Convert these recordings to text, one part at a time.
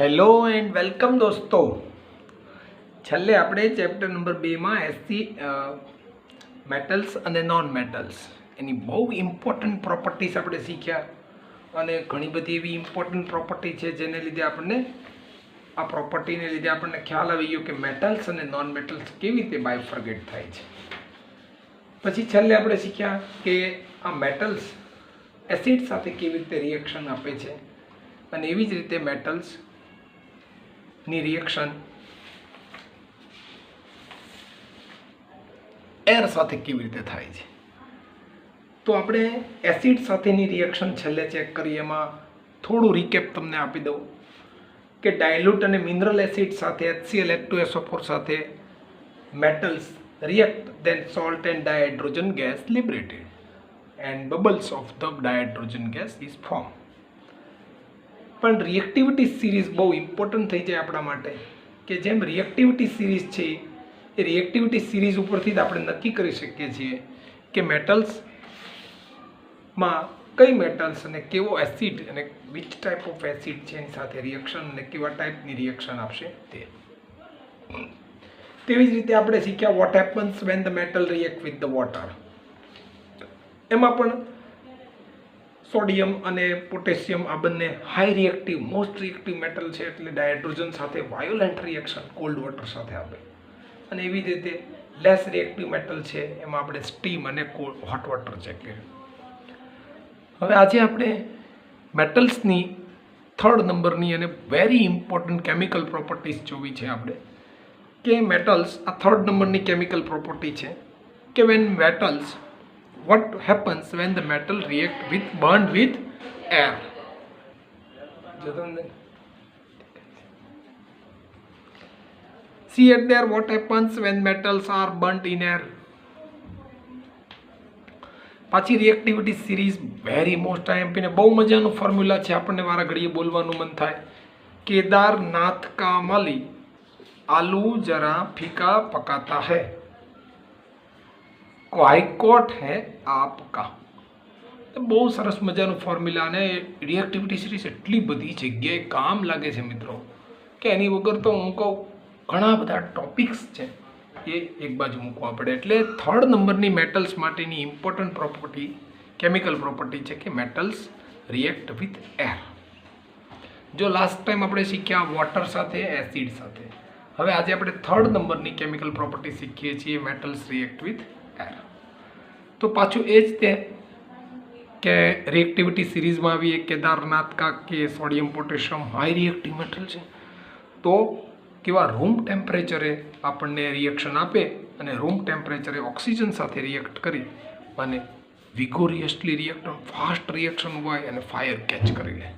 Hello and welcome દોસ્તો. છેલ્લે આપણે ચેપ્ટર નંબર 2માં એસસી મેટલ્સ અને નોન મેટલ્સ એની બહુ ઇમ્પોર્ટન્ટ પ્રોપર્ટીઝ આપણે શીખ્યા અને ઘણી બધી એવી ઇમ્પોર્ટન્ટ પ્રોપર્ટી છે જેને લીધે આપણને આ પ્રોપર્ટીને લીધે આપણને ખ્યાલ આવી ગયો કે મેટલ્સ અને નોન મેટલ્સ કેવી રીતે બાયફર્ગેટ થાય છે. પછી છેલ્લે આપણે શીખ્યા કે આ મેટલ્સ એસિડ સાથે કેવી રીતે રિએક્શન આપે છે અને એવી જ રીતે મેટલ્સ ની રિએક્શન એર સાથે કેવી રીતે થાય છે. તો આપણે એસિડ સાથેની રિએક્શન છેલ્લે ચેક કરીએ. એમાં થોડું રિકેપ તમને આપી દઉં કે ડાયલ્યુટ અને મિનરલ એસિડ સાથે HCl H2SO4 સાથે metals react, then salt and dihydrogen gas liberated and bubbles of the dihydrogen gas is formed. પણ રિએક્ટિવિટી સિરીઝ બહુ ઇમ્પોર્ટન્ટ થઈ જાય આપણા માટે કે જેમ રિએક્ટિવિટી સિરીઝ છે એ રિએક્ટિવિટી સિરીઝ ઉપરથી જ આપણે નક્કી કરી શકીએ છીએ કે મેટલ્સમાં કઈ મેટલ્સ અને કેવો એસિડ અને વિચ ટાઈપ ઓફ એસિડ છે એની સાથે રિએક્શન અને કેવા ટાઈપની રિએક્શન આપશે તે. તેવી જ રીતે આપણે શીખ્યા what happens when the metal react with the water. એમાં પણ સોડિયમ અને પોટેશિયમ આ બંને high reactive most reactive metal છે એટલે ડાયહાઇડ્રોજન સાથે વાયોલેન્ટ રિએક્શન કોલ્ડ વોટર સાથે આપે અને એવી જ રીતે લેસ રિએક્ટિવ મેટલ છે એમાં આપણે સ્ટીમ અને હોટ વોટર ચેક કર્યું. હવે આજે આપણે મેટલ્સની થર્ડ નંબરની અને વેરી ઇમ્પોર્ટન્ટ કેમિકલ પ્રોપર્ટીઝ જોવી છે આપણે કે મેટલ્સ આ થર્ડ નંબરની કેમિકલ પ્રોપર્ટી છે કે when metals what happens when the metal react with burned with air. See at there what happens when metals are burnt in air. પાછી reactivity series very most IMP ને બહુ મજાનું formula છે. આપણને વારા ઘડીએ બોલવાનું મન થાય. કેદારનાથ કા માલી આલू जरा फीका पकाता है हाईकोर्ट है आपका. બહુ સરસ મજાનું ફોર્મ્યુલા અને રિએક્ટિવિટી સિરીઝ એટલી બધી જગ્યાએ કામ લાગે છે મિત્રો કે એની વગર તો હું કહું ઘણા બધા ટોપિક્સ છે એ એક બાજુ મૂકવા પડે. એટલે થર્ડ નંબરની મેટલ્સ માટેની ઇમ્પોર્ટન્ટ પ્રોપર્ટી કેમિકલ પ્રોપર્ટી છે કે મેટલ્સ રિએક્ટ વિથ એર. જો લાસ્ટ ટાઈમ આપણે શીખ્યા વોટર સાથે એસિડ સાથે, હવે આજે આપણે થર્ડ નંબરની કેમિકલ પ્રોપર્ટી શીખીએ છીએ મેટલ્સ રિએક્ટ વિથ એર. તો પાછું એ જ તે કે રિએક્ટિવિટી સિરીઝમાં આવીએ કેદારનાથ કા કે sodium potassium high reactive metal છે તો કેવા રૂમ ટેમ્પરેચરે આપણને રિએક્શન આપે અને રૂમ ટેમ્પરેચરે ઓક્સિજન સાથે રિએક્ટ કરી અને વિગોરિયસલી રિએક્શન ફાસ્ટ રિએક્શન હોય અને ફાયર કેચ કરી લે.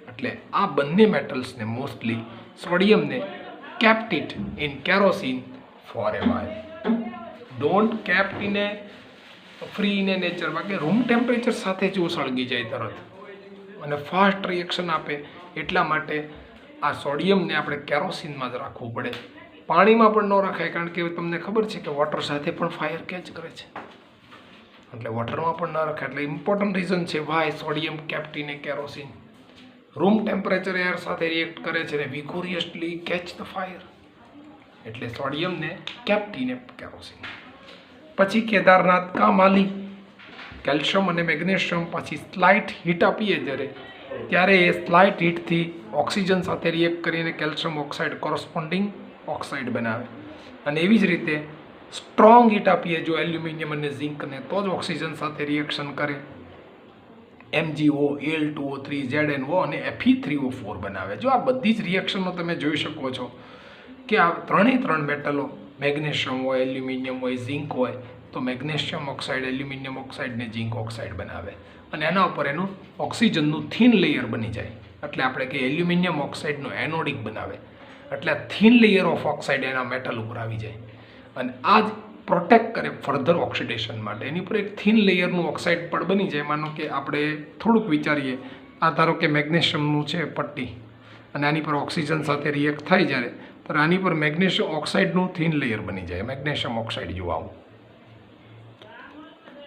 એટલે આ બંને મેટલ્સને mostly સોડિયમને kept it in kerosene for a while. Don't kept in a free in a nature કે રૂમ ટેમ્પરેચર સાથે જ સળગી જાય તરત અને ફાસ્ટ રિએક્શન આપે એટલા માટે આ સોડિયમને આપણે કેરોસીનમાં જ રાખવું પડે. પાણીમાં પણ ન રાખાય કારણ કે તમને ખબર છે કે વોટર સાથે પણ ફાયર કેચ કરે છે એટલે વોટરમાં પણ ન રાખાય. એટલે ઇમ્પોર્ટન્ટ રીઝન છે why sodium kept in a kerosene. Room temperature air સાથે રિએક્ટ કરે છે ને વિગોરિયસલી કેચ ધ ફાયર એટલે સોડિયમને કેપ્ટ ઇન એ કેરોસીન. પછી કેદારનાથ કા માલી કેલ્શિયમ અને મેગ્નેશિયમ પછી સ્લાઇટ હીટ આપીએ ત્યારે એ સ્લાઇટ હીટથી ઓક્સિજન સાથે રિએક્ટ કરીને કેલ્શિયમ ઓક્સાઇડ કોરસ્પોન્ડિંગ ઓક્સાઇડ બનાવે અને એવી જ રીતે સ્ટ્રોંગ હીટ આપીએ જો એલ્યુમિનિયમ અને ઝિંકને તો જ ઓક્સિજન સાથે રિએક્શન કરે MgO Al2O3 ZnO અને Fe3O4 બનાવે. જો આ બધી જ રિએક્શનો તમે જોઈ શકો છો કે આ ત્રણ મેટલો મેગ્નેશિયમ હોય એલ્યુમિનિયમ હોય ઝિંક હોય તો મેગ્નેશિયમ ઓક્સાઇડ એલ્યુમિનિયમ ઓક્સાઇડ ને ઝિંક ઓક્સાઇડ બનાવે અને એના ઉપર એનું ઓક્સિજનનું થીન લેયર બની જાય એટલે આપણે કે એલ્યુમિનિયમ ઓક્સાઇડનું એનોડિક બનાવે એટલે થીન લેયર ઓફ ઓક્સાઇડ એના મેટલ ઉપર આવી જાય અને આ જ પ્રોટેક્ટ કરે ફર્ધર ઓક્સિડેશન માટે. એની ઉપર એક થીન લેયરનું ઓક્સાઇડ પણ બની જાય. માનો કે આપણે થોડુંક વિચારીએ આ ધારો કે મેગ્નેશિયમનું છે પટ્ટી અને આની પર ઓક્સિજન સાથે રિએક્ટ થાય જ્યારે તો આની પર મેગ્નેશિયમ ઓક્સાઇડનું થીન લેયર બની જાય મેગ્નેશિયમ ઓક્સાઇડ જેવું આવું.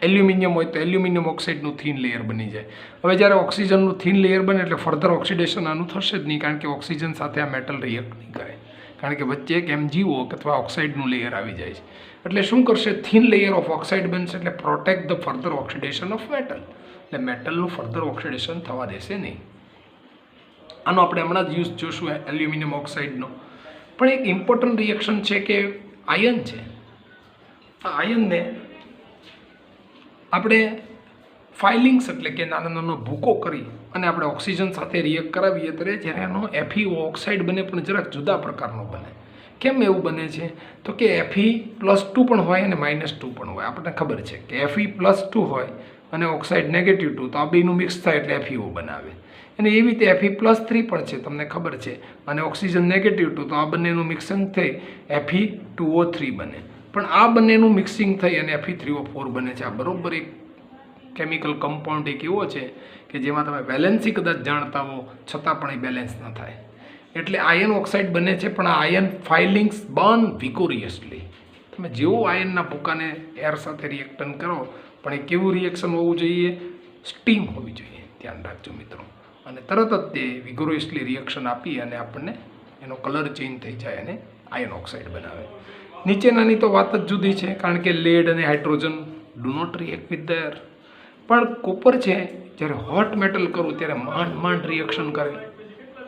એલ્યુમિનિયમ હોય તો એલ્યુમિનિયમ ઓક્સાઇડનું થીન લેયર બની જાય. હવે જ્યારે ઓક્સિજનનું થીન લેયર બને એટલે ફર્ધર ઓક્સિડેશન આનું થશે જ નહીં, કારણ કે ઓક્સિજન સાથે આ મેટલ રિએક્ટ નહીં કરે, કારણ કે વચ્ચે એક MgO અથવા ઓક્સાઇડનું લેયર આવી જાય છે. એટલે શું કરશે, થીન લેયર ઓફ ઓક્સાઇડ બનશે, એટલે protect the further oxidation of metal, એટલે મેટલનું ફર્ધર ઓક્સિડેશન થવા દેશે નહીં. આનો આપણે હમણાં જ યુઝ જોશું એલ્યુમિનિયમ ઓક્સાઇડનો. પણ એક ઇમ્પોર્ટન્ટ રિએક્શન છે કે આયન છે. આ આયનને આપણે ફાઇલિંગ્સ એટલે કે નાનો નાનો ભૂકો કરી અને આપણે ઓક્સિજન સાથે રિએક્ટ કરાવીએ ત્યારે જ્યારે એનો FeO ઓક્સાઇડ બને, પણ જરાક જુદા પ્રકારનો બને. કેમ એવું બને છે, તો કે Fe+2 પણ હોય અને -2 પણ હોય. આપણને ખબર છે કે Fe+2 હોય અને ઓક્સાઇડ -2, તો આ બેનું મિક્સ થાય એટલે FeO બનાવે. અને એવી રીતે Fe+3 પણ છે, તમને ખબર છે, અને ઓક્સિજન -2, તો આ બંનેનું મિક્સિંગ થઈ Fe2O3 બને. પણ આ બંનેનું મિક્સિંગ થઈ અને Fe3O4 બને છે. આ બરોબર એક કેમિકલ કમ્પાઉન્ડ એક એવો છે કે જેમાં તમે બેલેન્સી કદાચ જાણતા હો છતાં પણ એ બેલેન્સ ન થાય. એટલે આયન ઓક્સાઇડ બને છે, પણ આ આયન ફાઇલિંગ્સ બર્ન વિકોરિયસલી. તમે જેવું આયનના ભૂકાને એર સાથે રિએક્શન કરો, પણ એ કેવું રિએક્શન હોવું જોઈએ, સ્ટીમ હોવી જોઈએ, ધ્યાન રાખજો મિત્રો. અને તરત જ તે વિગોરિયસલી રિએક્શન આપી અને આપણને એનો કલર ચેન્જ થઈ જાય અને આયન ઓક્સાઇડ બનાવે. નીચેનાની તો વાત જ જુદી છે, કારણ કે લેડ અને hydrogen do not react with the air. પણ કોપર છે, જ્યારે હોટ મેટલ કરું ત્યારે માંડ રિએક્શન કરે,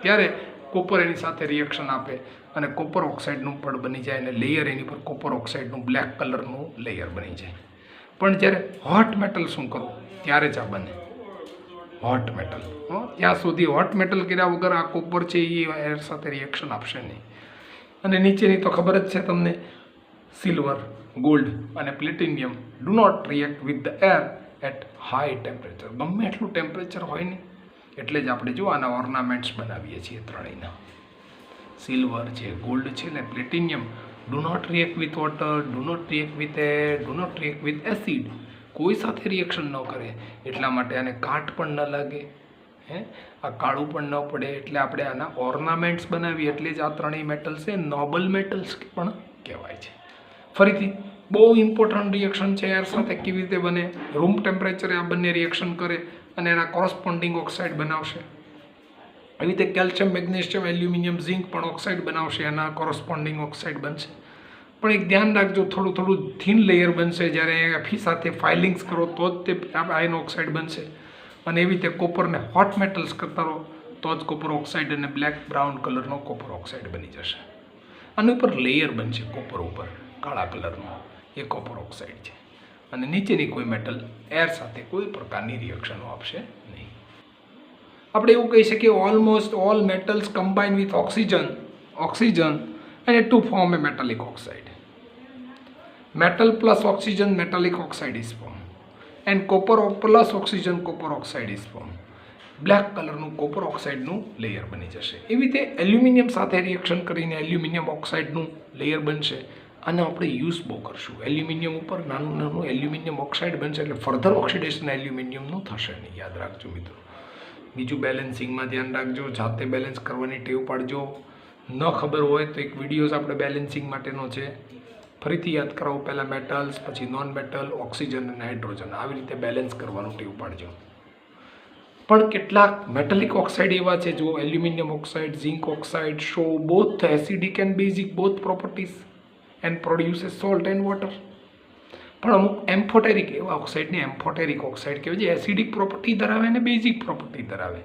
ત્યારે કોપર એની સાથે રિએક્શન આપે અને કોપર ઓક્સાઇડનું પણ બની જાય અને લેયર એની પર કોપર ઓક્સાઇડનું બ્લેક કલરનું લેયર બની જાય. પણ જ્યારે હોટ મેટલ શું કરું ત્યારે જ આ બને હોટ મેટલ. ત્યાં સુધી હોટ મેટલ કર્યા વગર આ કોપર છે એ એર સાથે રિએક્શન આપશે નહીં. અને નીચેની તો ખબર જ છે તમને, સિલ્વર, ગોલ્ડ અને platinum do not react with the air at high temperature. ગમે એટલું ટેમ્પરેચર હોય ને, એટલે જ આપણે જો આના ઓર્નામેન્ટ્સ બનાવીએ છીએ ત્રણેયના. સિલ્વર છે, ગોલ્ડ છે ને platinum do not react with water, do not react with air, do not react with acid. કોઈ સાથે રિએક્શન ન કરે, એટલા માટે આને કાટ પણ ન લાગે, આ કાળું પણ ન પડે, એટલે આપણે આના ઓર્નામેન્ટ્સ બનાવીએ. એટલે જ આ ત્રણેય મેટલ્સ એ નોબલ મેટલ્સ પણ કહેવાય છે. ફરીથી બહુ ઇમ્પોર્ટન્ટ રિએક્શન છે એર સાથે કેવી રીતે બને. રૂમ ટેમ્પરેચરે આ બંને રિએક્શન કરે અને એના કોરસ્પોન્ડિંગ ઓક્સાઇડ બનાવશે. એવી રીતે કેલ્શિયમ, મેગ્નેશિયમ, એલ્યુમિનિયમ, ઝિંક પણ ઓક્સાઇડ બનાવશે, એના કોરસ્પોન્ડિંગ ઓક્સાઇડ બનશે. પણ એક ધ્યાન રાખજો, થોડું થોડું થીન લેયર બનશે. જ્યારે Fe સાથે ફાઇલિંગ્સ કરો તો જ તે આયન ઓક્સાઇડ બનશે. અને એવી રીતે કોપરને હોટ મેટલ્સ કરતા રહો તો જ કોપર ઓક્સાઇડ અને બ્લેક બ્રાઉન કલરનો કોપર ઓક્સાઇડ બની જશે. આની ઉપર લેયર બનશે કોપર ઉપર કાળા કલરનો, એ કોપર ઓક્સાઇડ છે. અને નીચેની કોઈ મેટલ એર સાથે કોઈ પ્રકારની રિએક્શનો આપશે નહીં. આપણે એવું કહી શકીએ, almost all metals combine with oxygen and to form a metallic oxide. Metal plus oxygen, metallic oxide is formed, and copper plus oxygen, copper oxide is formed. Black કલરનું કોપર ઓક્સાઇડનું લેયર બની જશે. એવી રીતે એલ્યુમિનિયમ સાથે reaction કરીને aluminium ઓક્સાઇડનું layer બનશે. આને આપણે યુઝ બહુ કરશું. એલ્યુમિનિયમ ઉપર નાનું નાનું એલ્યુમિનિયમ ઓક્સાઇડ બનશે, એટલે ફર્ધર ઓક્સિડેશન એલ્યુમિનિયમનું થશે નહીં. યાદ રાખજો મિત્રો. બીજું બેલેન્સિંગમાં ધ્યાન રાખજો, જાતે બેલેન્સ કરવાની ટેવ પાડજો. ન ખબર હોય તો એક વિડીયોઝ આપણે બેલેન્સિંગ માટેનો છે, ફરીથી યાદ કરાવું. પહેલાં મેટલ્સ, પછી નોન મેટલ, ઓક્સિજન અને હાઇડ્રોજન, આવી રીતે બેલેન્સ કરવાનું ટેવ પાડજો. પણ કેટલાક મેટલિક ઓક્સાઇડ એવા છે, જો aluminium oxide, zinc oxide show both acidic and basic both properties and produces salt and water. પણ અમુક એમ્ફોટેરિક એવા ઓક્સાઇડને એમ્ફોટેરિક ઓક્સાઇડ કહેવાય, જે એસિડિક પ્રોપર્ટી ધરાવે અને બેઝિક પ્રોપર્ટી ધરાવે.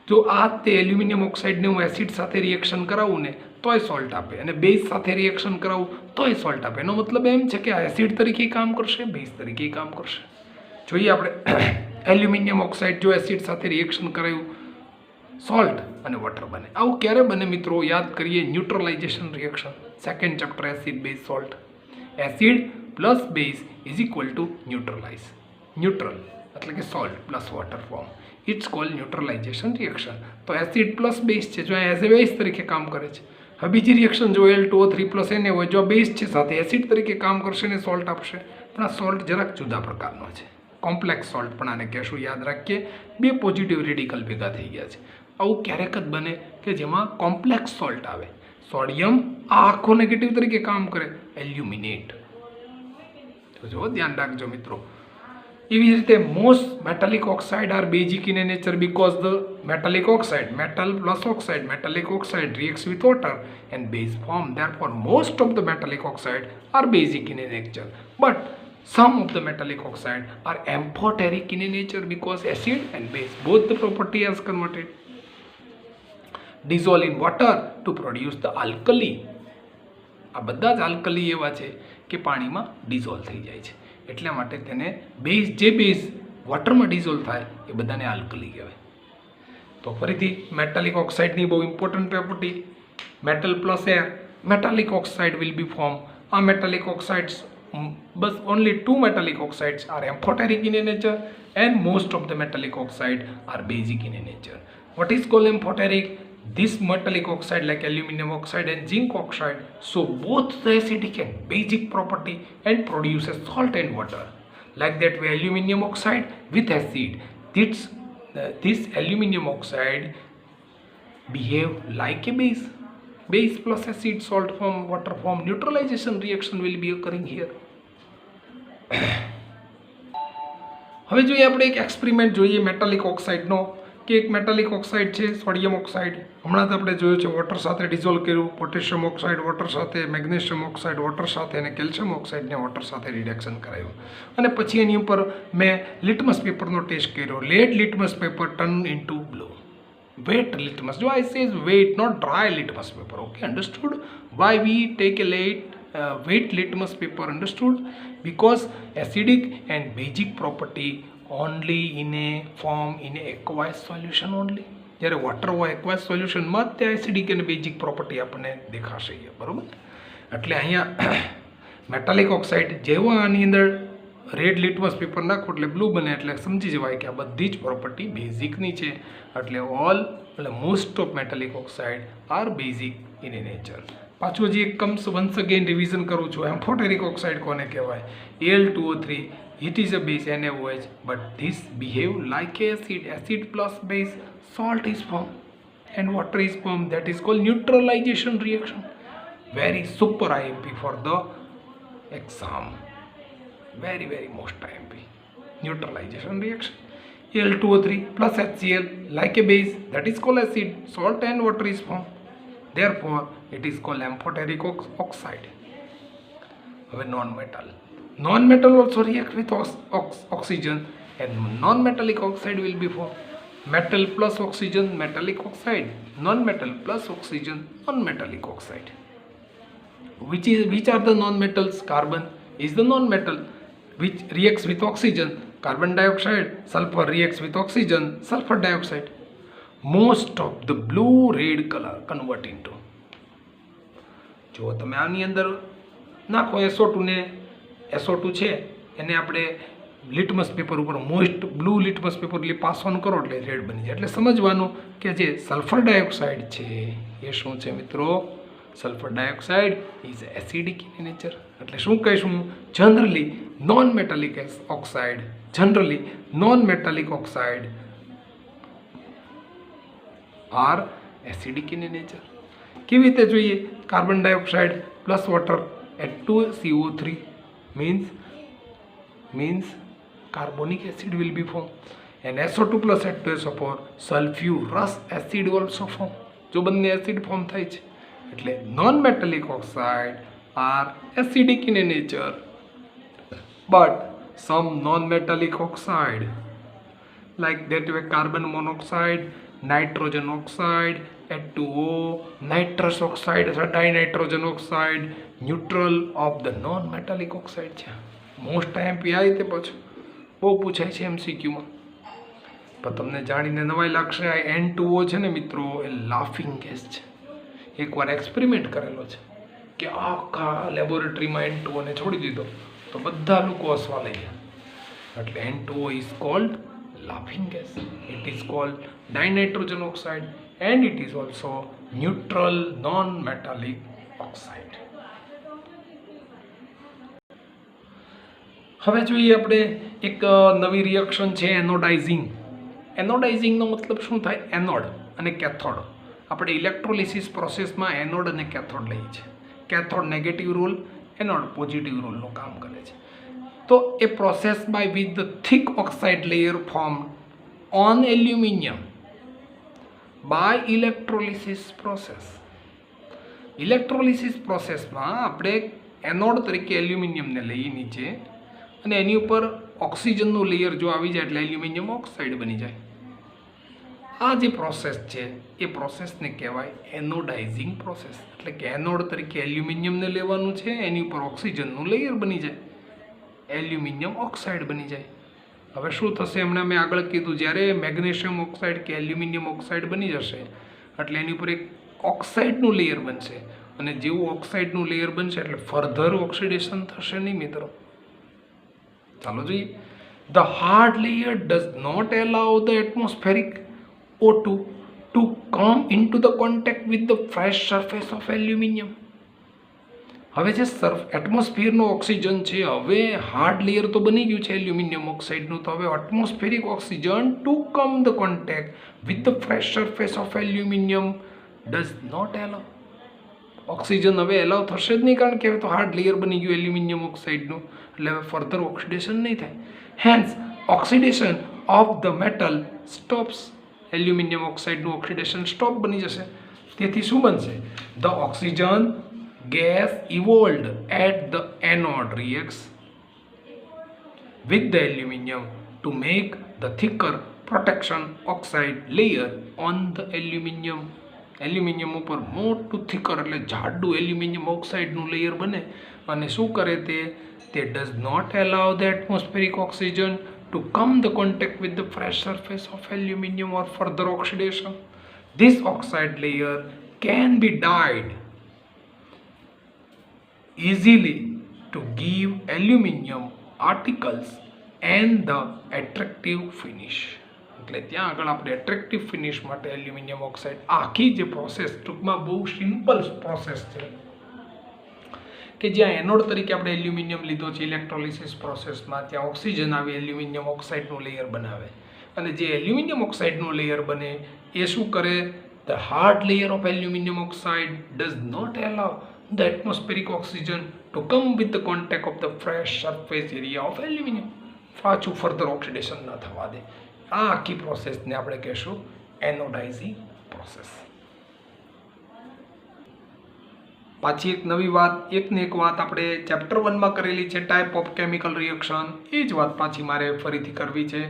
જો આ તે એલ્યુમિનિયમ ઓક્સાઇડને હું એસિડ સાથે રિએક્શન કરાવું ને તોય સોલ્ટ આપે, અને બેઝ સાથે રિએક્શન કરાવું તોય સોલ્ટ આપે. એનો મતલબ એમ છે કે આ એસિડ તરીકે કામ કરશે, બેઝ તરીકે કામ કરશે. જોઈએ આપણે એલ્યુમિનિયમ ઓક્સાઇડ જો એસિડ સાથે રિએક્શન કરાયું, સોલ્ટ અને વોટર બને. આવું ક્યારે બને મિત્રો? યાદ કરીએ, neutralisation reaction, second chapter, acid base salt. Acid plus base is equal to neutralise. Neutral એટલે કે salt plus water form. It's called neutralisation reaction. તો એસિડ પ્લસ બેઝ છે, જો એઝ એ બેઝ તરીકે કામ કરે છે. હવે બીજી રિએક્શન જો L2O3+ Na હોય, જો બેઝ છે સાથે એસિડ તરીકે કામ કરશે ને સોલ્ટ આપશે. પણ આ સોલ્ટ જરાક જુદા પ્રકારનો છે, કોમ્પ્લેક્સ સોલ્ટ પણ આને કહેશું. યાદ રાખીએ, બે પોઝિટિવ રેડિકલ ભેગા થઈ ગયા છે. આવું ક્યારેક જ બને કે જેમાં કોમ્પ્લેક્સ સોલ્ટ આવે. સોડિયમ આ આખો નેગેટિવ તરીકે કામ કરે, એલ્યુમિનેટ. તો જો ધ્યાન રાખજો મિત્રો. એવી રીતે most metallic oxide are basic in nature because the metallic oxide metal plus oxide metallic oxide reacts with water and base form. Therefore most of the metallic oxide are basic in nature, but some of the metallic oxide are amphoteric in nature because acid and base both the property has converted dissolve in water to produce the alkali. આ બધા જ alkali એવા છે કે પાણીમાં dissolve થઈ જાય છે, એટલા માટે તેને જે બેઝ વોટરમાં ડિઝોલ્વ થાય એ બધાને આલ્કલી કહેવાય. તો ફરીથી મેટાલિક ઓક્સાઇડની બહુ important property, metal plus air metallic oxide will be form. આ metallic ઓક્સાઇડ્સ bus only 2 metallic oxides are amphoteric in nature and most of the metallic oxide are basic in nature. What is called amphoteric? This metallic oxide like aluminum oxide and zinc oxide show both the acidic and basic property and produces salt and water. Like that way aluminum oxide with acid, this aluminum oxide behave like a base. Base plus acid, salt form, water form, neutralization reaction will be occurring here. હવે જોઈએ આપણે એક experiment જોઈએ metallic ઓક્સાઇડનો, કે એક metallic oxide છે sodium oxide. હમણાં તો આપણે જોયું છે વોટર સાથે ડિઝોલ્વ કર્યું, પોટેશિયમ ઓક્સાઇડ વોટર સાથે, મેગ્નેશિયમ ઓક્સાઇડ વોટર સાથે અને કેલ્શિયમ ઓક્સાઇડને વોટર સાથે રિડક્શન કરાયું. અને પછી એની ઉપર મેં લિટમસ પેપરનો ટેસ્ટ કર્યો. Lead litmus paper turn into blue. Wet litmus. So I says wet, not dry litmus paper. Okay, understood? Why we take a wet litmus paper? Understood? Because acidic and basic property only in a form in a aqueous solution only. જ્યારે water હોય aqueous સોલ્યુશનમાં ત્યાં acidic અને basic property આપણને દેખાશે, બરાબર? એટલે અહીંયા મેટાલિક ઓક્સાઇડ જેવો આની અંદર રેડ લિટમસ પેપર નાખો એટલે બ્લુ બને, એટલે સમજી જવાય કે આ બધી જ પ્રોપર્ટી બેઝિકની છે. એટલે most of metallic oxide are basic in a nature. પાછું હજી એક વન્સ અગેન રિવિઝન કરું છું. એમ્ફોટેરિક ઓક્સાઇડ કોને કહેવાય? Al2O3, it is a base NaOH, but this behave like acid. Acid plus base, salt is formed and water is formed. That is called neutralization reaction. Very super IMP for the exam. Very most IMP. Neutralization reaction. Al2O3 plus HCl like a base, that is called acid. Salt and water is formed. Therefore, it is called amphoteric oxide. હવે non-metal also react with oxygen and non-metallic oxide will be formed. Metal plus oxygen, metallic oxide. Non-metal plus oxygen, non-metallic oxide. Which are the non-metals? Carbon is the non-metal which reacts with oxygen. Carbon dioxide, sulfur reacts with oxygen, sulfur dioxide. Most of the blue red color convert into, જો તમે આની અંદર નાખો SO2 ને, SO2 છે એને આપણે litmus paper ઉપર મોસ્ટ બ્લુ લિટમસ પેપર એટલે પાસ ઓન કરો એટલે રેડ બની જાય. એટલે સમજવાનું કે જે સલ્ફર ડાયોક્સાઇડ છે એ શું છે મિત્રો? Sulphur dioxide is acidic in nature. એટલે શું કહીશું? Generally non metallic oxide are acidic in nature. કેવી રીતે જોઈએ? Carbon dioxide plus water H2CO3 means carbonic acid will be formed, and SO2 plus H2SO4 sulfurous acid also form. જો બંને acid form થાય છે એટલે non metallic oxide are acidic in nature, but some non-metallic oxide like that way carbon monoxide, nitrogen oxide, H2O, nitrous oxide, dinitrogen oxide, neutral of the non-metallic oxide છે. Most IMP આ રીતે બહુ પૂછાય છે MCQમાં. પણ તમને જાણીને નવાઈ લાગશે, આ N2O છે ને મિત્રો એ લાફિંગ ગેસ છે. એકવાર એક્સપેરિમેન્ટ કરેલો છે કે આખા લેબોરેટરીમાં N2O ને છોડી દીધો તો બધા લોકો હસવા લઈ ગયા. એટલે N2O is called laughing gas. It is called dinitrogen oxide and it is also neutral non-metallic oxide. હવે જોઈએ આપણે એક નવી રિએક્શન છે એનોડાઇઝિંગ. એનોડાઇઝિંગનો મતલબ શું થાય? એનોડ અને કેથોડ. આપણે ઇલેક્ટ્રોલિસિસ પ્રોસેસમાં એનોડ અને કેથોડ લઈએ છીએ. Cathode negative role, anode positive રોલનું કામ કરે છે. તો એ process by with the thick oxide layer form on aluminium by electrolysis process. ઇલેક્ટ્રોલિસિસ પ્રોસેસમાં આપણે એનોડ તરીકે એલ્યુમિનિયમને લઈએ નીચે અને એની ઉપર ઓક્સિજનનું લેયર જો આવી જાય એટલે એલ્યુમિનિયમ ઓક્સાઇડ બની જાય. આ જે પ્રોસેસ છે એ પ્રોસેસને કહેવાય એનોડાઇઝિંગ પ્રોસેસ. એટલે કે એનોડ તરીકે એલ્યુમિનિયમને લેવાનું છે, એની ઉપર ઓક્સિજનનું લેયર બની જાય, એલ્યુમિનિયમ ઓક્સાઇડ બની જાય. હવે શું થશે, હમણાં મેં આગળ કીધું, જ્યારે મેગ્નેશિયમ ઓક્સાઇડ કે એલ્યુમિનિયમ ઓક્સાઇડ બની જશે એટલે એની ઉપર એક ઓક્સાઇડનું લેયર બનશે અને જેવું ઓક્સાઇડનું લેયર બનશે એટલે ફર્ધર ઓક્સિડેશન થશે નહીં મિત્રો. ચાલો જોઈએ. The hard layer does not allow the atmospheric O2 to come into the contact with the fresh surface of aluminium. હવે જે એટમોસ્ફિયરનો ઓક્સિજન છે, હવે હાર્ડ લેયર તો બની ગયું છે એલ્યુમિનિયમ ઓક્સાઇડનું, તો હવે atmospheric oxygen to come the contact with the fresh surface of aluminium does not allow. Oxygen હવે એલાઉ થશે જ નહીં, કારણ કે હવે તો હાર્ડ લેયર બની ગયું એલ્યુમિનિયમ ઓક્સાઇડનું, એટલે હવે ફર્ધર ઓક્સિડેશન નહીં થાય. Hence oxidation of the metal stops. Aluminium ઓક્સાઇડનું ઓક્સિડેશન સ્ટોપ બની જશે. તેથી શું બનશે? The oxygen gas evolved at the anode reacts with the aluminium to make the thicker protection oxide layer on the aluminium. Aluminium ઉપર મોટું થિકર એટલે જાડું એલ્યુમિનિયમ ઓક્સાઇડનું લેયર બને અને શું કરે તે does not allow the atmospheric oxygen to come the contact with the fresh surface of aluminum or further oxidation. This oxide layer can be dyed easily to give aluminium articles and the attractive finish. એટલે ત્યાં આગળ આપણે attractive finish માટે aluminium oxide, આખી જે process ટૂંકમાં બહુ simple process છે કે જ્યાં એનોડ તરીકે આપણે એલ્યુમિનિયમ લીધો છે ઇલેક્ટ્રોલિસિસ પ્રોસેસમાં, ત્યાં ઓક્સિજન આવી એલ્યુમિનિયમ ઓક્સાઇડનું લેયર બનાવે અને જે એલ્યુમિનિયમ ઓક્સાઇડનું લેયર બને એ શું કરે? The hard layer of aluminium oxide does not allow the atmospheric oxygen to come with the contact of the fresh surface area of aluminium. પાછું ફર્ધર ઓક્સિડેશન ન થવા દે. આ આખી પ્રોસેસને આપણે કહેશું એનોડાઇઝિંગ પ્રોસેસ. પાછી એક નવી વાત, એકને એક વાત આપણે ચેપ્ટર 1માં કરેલી છે, ટાઈપ ઓફ કેમિકલ રિએક્શન. એ જ વાત પાછી મારે ફરીથી કરવી છે.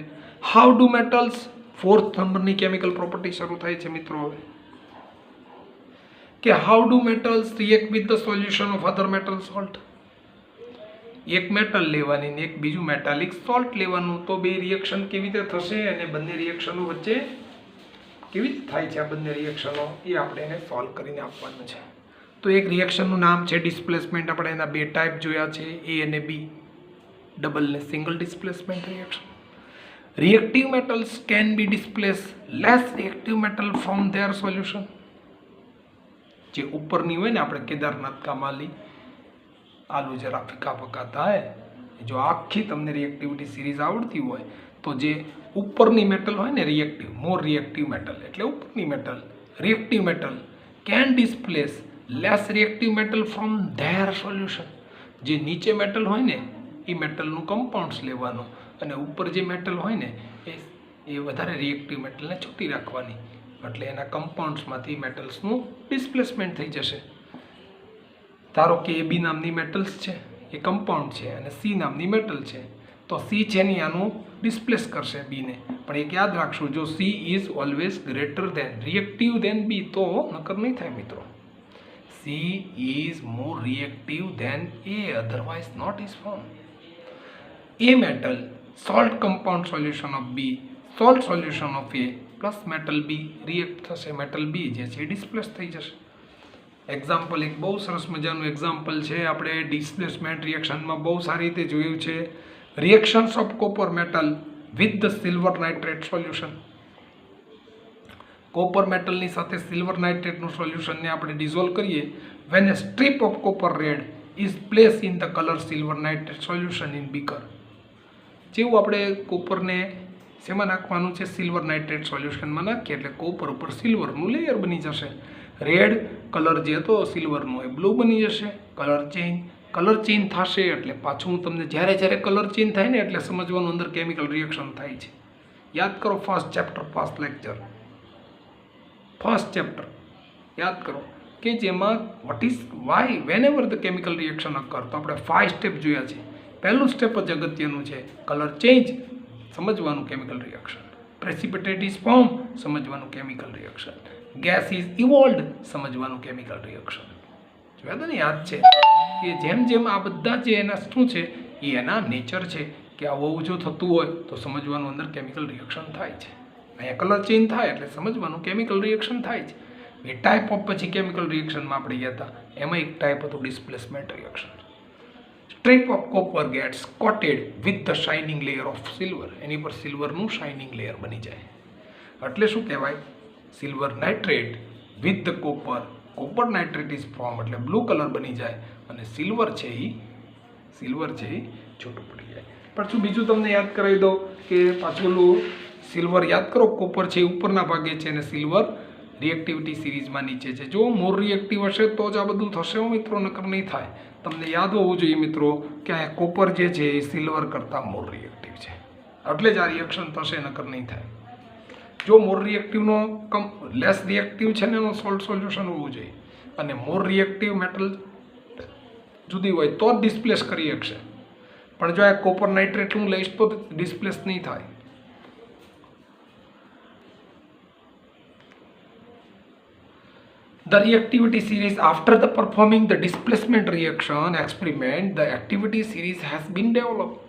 હાઉ ડુ મેટલ્સ, 4th નંબરની કેમિકલ પ્રોપર્ટી શરૂ થાય છે મિત્રો હવે, કે how do metals react with the solution of other metal salt. એક મેટલ લેવાની ને એક બીજું મેટાલિક સોલ્ટ લેવાનું, તો બે રિએક્શન કેવી રીતે થશે અને બંને રિએક્શનો વચ્ચે કેવી રીતે થાય છે આ બંને રિએક્શનો, એ આપણે એને સોલ્વ કરીને આપવાનું છે. તો એક રિએક્શનનું નામ છે ડિસ્પ્લેસમેન્ટ. આપણે એના બે ટાઈપ જોયા છે, એ અને બી, ડબલ ને single displacement reaction. Reactive metals can be displace less reactive metal from their solution. જે ઉપરની હોય ને, આપણે કેદારનાથ કા માલી આલુ જરા ફીકા ફકા થાય, જો આખી તમને રિએક્ટિવિટી સિરીઝ આવડતી હોય તો જે ઉપરની મેટલ હોય ને રિએક્ટિવ, મોર રિએક્ટિવ મેટલ એટલે ઉપરની metal, reactive metal can displace less reactive metal from their solution. જે નીચે મેટલ હોય ને એ મેટલનું કમ્પાઉન્ડ્સ લેવાનું અને ઉપર જે મેટલ હોય ને એ વધારે રિએક્ટિવ મેટલને છૂટી રાખવાની, એટલે એના કમ્પાઉન્ડ્સમાંથી મેટલ્સનું ડિસ્પ્લેસમેન્ટ થઈ જશે. ધારો કે એ બી નામની મેટલ્સ છે, એ કમ્પાઉન્ડ છે, અને સી નામની મેટલ છે, તો સી છે ને આનું ડિસ્પ્લેસ કરશે બીને. પણ એક યાદ રાખશું, જો C is always greater than reactive than B તો નકર નહીં થાય મિત્રો. C is more reactive than A, otherwise not is form. A metal salt compound solution of B, salt solution of A plus metal B react થશે, metal B જે છે displace થઈ જશે. એક્ઝામ્પલ એક બહુ સરસ મજાનું એક્ઝામ્પલ છે, આપણે ડિસ્પ્લેસમેન્ટ રિએક્શનમાં બહુ સારી રીતે જોયું છે. Reactions of copper metal with the silver nitrate solution. Copper મેટલની સાથે સિલ્વર નાઇટ્રેટનું સોલ્યુશનને આપણે ડિઝોલ્વ કરીએ. When a strip of copper red is place in the colour silver nitrate solution in beaker. જેવું આપણે કોપરને શેમાં નાખવાનું છે? સિલ્વર નાઇટ્રેટ સોલ્યુશનમાં નાખીએ એટલે કોપર ઉપર સિલ્વરનું લેયર બની જશે. રેડ કલર જે હતો સિલ્વરનો એ બ્લુ બની જશે, કલર ચેન્જ, કલર ચેન્જ થશે એટલે પાછું હું તમને જ્યારે કલર ચેન્જ થાય ને એટલે સમજવાનું અંદર કેમિકલ રિએક્શન થાય છે. યાદ કરો first chapter, first lecture, first chapter યાદ કરો કે જેમાં what is why whenever the chemical reaction occur. તો આપણે 5 સ્ટેપ જોયા છે. પહેલું સ્ટેપ જ અગત્યનું છે, કલર ચેન્જ સમજવાનું કેમિકલ રિએક્શન, પ્રેસિપિટેટ ઇઝ ફોર્મ સમજવાનું કેમિકલ રિએક્શન, ગેસ ઇઝ ઇવોલ્વડ સમજવાનું કેમિકલ રિએક્શન. જોયા તો ને, યાદ છે કે જેમ જેમ આ બધા જે એના શું છે એ એના નેચર છે કે આવું જો થતું હોય તો સમજવાનું અંદર કેમિકલ રિએક્શન થાય છે. અહીંયા કલર ચેન્જ થાય એટલે સમજવાનું કેમિકલ રિએક્શન થાય છે. એ ટાઈપ ઓફ પછી કેમિકલ રિએક્શનમાં આપણે ગયા હતા, એમાં એક ટાઈપ હતું displacement reaction. Strip of copper gets coated with the shining layer of silver. એની પર સિલ્વરનું શાઇનિંગ લેયર બની જાય એટલે શું કહેવાય? Silver nitrate with the copper, copper nitrate is form એટલે બ્લુ કલર બની જાય અને સિલ્વર છે એ છૂટું પડી જાય. પાછું બીજું તમને યાદ કરાવી દઉં કે પાછું સિલ્વર યાદ કરો, કોપર છે એ ઉપરના ભાગે છે અને સિલ્વર રિએક્ટિવિટી સિરીઝમાં નીચે છે. જો મોર રિએક્ટિવ હશે તો જ આ બધું થશે મિત્રો, નકર નહીં થાય. તમને યાદ હોવું જોઈએ મિત્રો કે આ કોપર જે છે એ સિલ્વર કરતાં મોર રિએક્ટિવ છે એટલે જ આ રિએક્શન થશે, નકર નહીં થાય. જો મોર રિએક્ટિવનો લેસ રિએક્ટિવ છે ને એનો સોલ્ટ સોલ્યુશન હોવું જોઈએ અને મોર રિએક્ટિવ મેટલ જુદી હોય તો જ ડિસ્પ્લેસ કરી શકશે. પણ જો આ કોપર નાઇટ્રેટ હું લઈશ તો ડિસ્પ્લેસ નહીં થાય. The reactivity series after the performing the displacement reaction experiment, the activity series has been developed.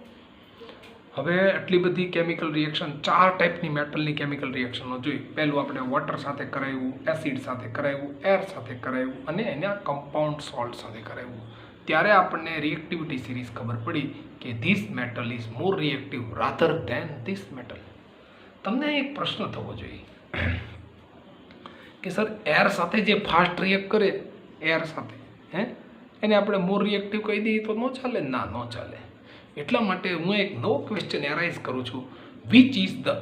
હવે આટલી બધી કેમિકલ રિએક્શન, 4 ટાઈપની મેટલની કેમિકલ રિએક્શનો જોઈ. પહેલું આપણે વોટર સાથે કરાવ્યું, એસિડ સાથે કરાવ્યું, એર સાથે કરાવ્યું અને એના કમ્પાઉન્ડ સોલ્ટ સાથે કરાવ્યું. ત્યારે આપણને રિએક્ટિવિટી સિરીઝ ખબર પડી કે this metal is more reactive rather than this metal. તમને એક પ્રશ્ન થવો જોઈએ કે સર એર સાથે જે ફાસ્ટ રિએક્ટ કરે, એર સાથે એને આપણે મોર રિએક્ટિવ કહી દઈએ તો ન ચાલે? ના, ન ચાલે. એટલા માટે હું એક નવો ક્વેશ્ચન એરાઇઝ કરું છું, which is the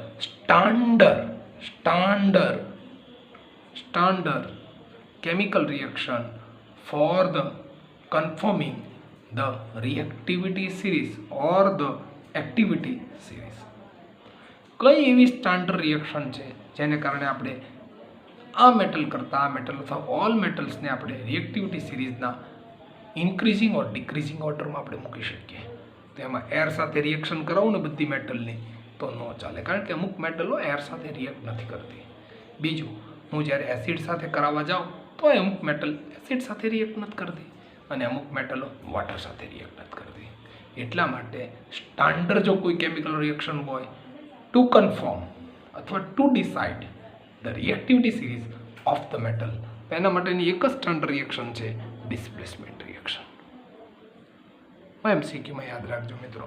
standard chemical reaction for the conforming the reactivity series or the activity series. કઈ એવી સ્ટાન્ડર્ડ રિએક્શન છે જેને કારણે આપણે આ મેટલ કરતાં આ મેટલ અથવા ઓલ મેટલ્સને આપણે રિએક્ટિવિટી સિરીઝના ઇન્ક્રીઝિંગ ઓર ડિક્રીઝિંગ ઓર્ડરમાં આપણે મૂકી શકીએ? તો એમાં એર સાથે રિએક્શન કરાવું ને બધી મેટલની તો ન ચાલે, કારણ કે અમુક મેટલો એર સાથે રિએક્ટ નથી કરતી. બીજું, હું જ્યારે એસિડ સાથે કરાવવા જાઉં તો અમુક મેટલ એસિડ સાથે રિએક્ટ નથી કરતી અને અમુક મેટલો વોટર સાથે રિએક્ટ નથી કરતી. એટલા માટે સ્ટાન્ડર્ડ જો કોઈ કેમિકલ રિએક્શન હોય ટુ કન્ફર્મ અથવા two decide the reactivity series of the metal, એના માટેની એક જ સ્ટાન્ડર્ડ રિએક્શન છે ડિસ્પ્લેસમેન્ટ રિએક્શન. એમસીક્યુમાં યાદ રાખજો મિત્રો.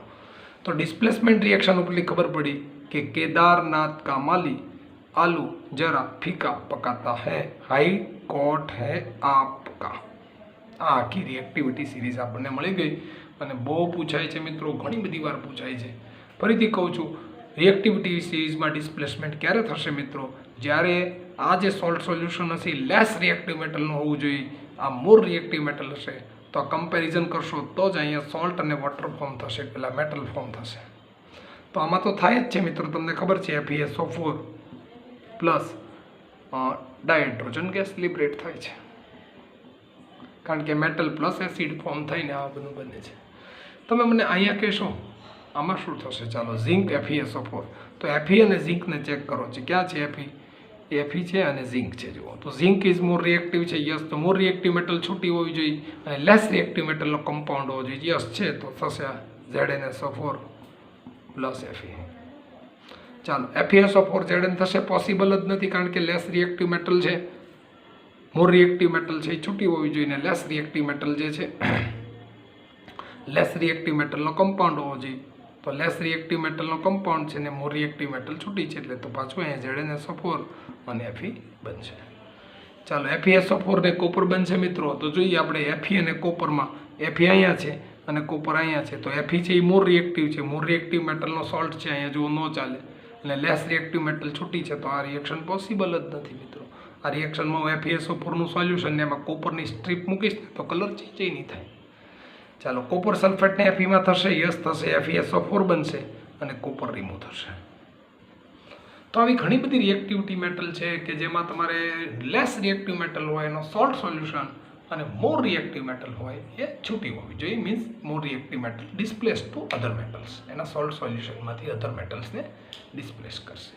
તો ડિસ્પ્લેસમેન્ટ રિએક્શન ઉપરથી ખબર પડી કે કેદારનાથ કા માલી આલू જરા ફીકા પકાતા હૈ, હાઈ કોટ હૈ આપકા. આ આખી રિએક્ટિવિટી સિરીઝ આપણને મળી ગઈ અને બહુ પૂછાય છે મિત્રો, ઘણી બધી વાર પૂછાય છે. ફરીથી કહું છું, રિએક્ટિવિટી સિરીઝમાં ડિસ્પ્લેસમેન્ટ ક્યારે થશે મિત્રો? જ્યારે આ જે સોલ્ટ સોલ્યુશન હશે લેસ રિએક્ટિવ મેટલનું હોવું જોઈએ, આ મોર રિએક્ટિવ મેટલ હશે તો આ કમ્પેરિઝન કરશો તો જ અહીંયા સોલ્ટ અને વોટર ફોર્મ થશે, પેલા મેટલ ફોર્મ થશે. તો આમાં તો થાય જ છે મિત્રો, તમને ખબર છે FeSO4 plus dihydrogen gas liberate થાય છે, કારણ કે મેટલ પ્લસ એસિડ ફોર્મ થઈને આ બધું બને છે. તમે મને અહીંયા કહેશો આમાં શું થશે? ચાલો, ઝિંક FeSO4. તો Fe અને ઝિંકને ચેક કરો છે, ક્યાં છે Fe? Fe છે અને ઝિંક છે. જુઓ તો ઝિંક ઇઝ મોર રિએક્ટિવ છે, યસ. તો મોર રિએક્ટિવ મેટલ છૂટી હોવી જોઈએ અને લેસ રિએક્ટિવ મેટલનો કમ્પાઉન્ડ હોવો જોઈએ, યસ છે. તો થશે ZnSO4 પ્લસ Fe. ચાલો, FeSO4 Zn થશે, પોસિબલ જ નથી, કારણ કે લેસ રિએક્ટિવ મેટલ છે. મોર રિએક્ટિવ મેટલ છે એ છૂટી હોવી જોઈએ ને લેસ રિએક્ટિવ મેટલ જે છે લેસ રિએક્ટિવ મેટલનો કમ્પાઉન્ડ હોવો જોઈએ. તો લેસ રિએક્ટિવ મેટલનો કમ્પાઉન્ડ છે ને મોર રિએક્ટિવ મેટલ છૂટી છે, એટલે તો પાછું અહીંયા ZnSO4 અને Fe બનશે. ચાલો, FeSO4 ને કોપર બનશે મિત્રો. તો જોઈએ આપણે Fe અને કોપરમાં, Fe અહીંયા છે અને કોપર અહીંયા છે. તો Fe છે એ મોર રિએક્ટિવ છે, મોર રિએક્ટિવ મેટલનો સોલ્ટ છે, અહીંયા જો ન ચાલે અને લેસ રિએક્ટિવ મેટલ છૂટી છે, તો આ રિએક્શન પોસિબલ જ નથી મિત્રો. આ રિએક્શનમાં હું FeSO4નું સોલ્યુશન ને એમાં કોપરની સ્ટ્રીપ મૂકીશ ને તો કલર ચેન્જ નહીં થાય. ચાલો કોપર સલ્ફેટને Fe થશે, યસ થશે, FeSO4 બનશે અને કોપર રિમૂવ થશે. તો આવી ઘણી બધી રિએક્ટિવિટી મેટલ છે કે જેમાં તમારે લેસ રિએક્ટિવ મેટલ હોય એનો સોલ્ટ સોલ્યુશન અને મોર રિએક્ટિવ મેટલ હોય એ છૂટી હોવી જોઈએ. Means more reactive metal displace to other metals, એના સોલ્ટ સોલ્યુશનમાંથી અધર મેટલ્સને ડિસ્પ્લેસ કરશે.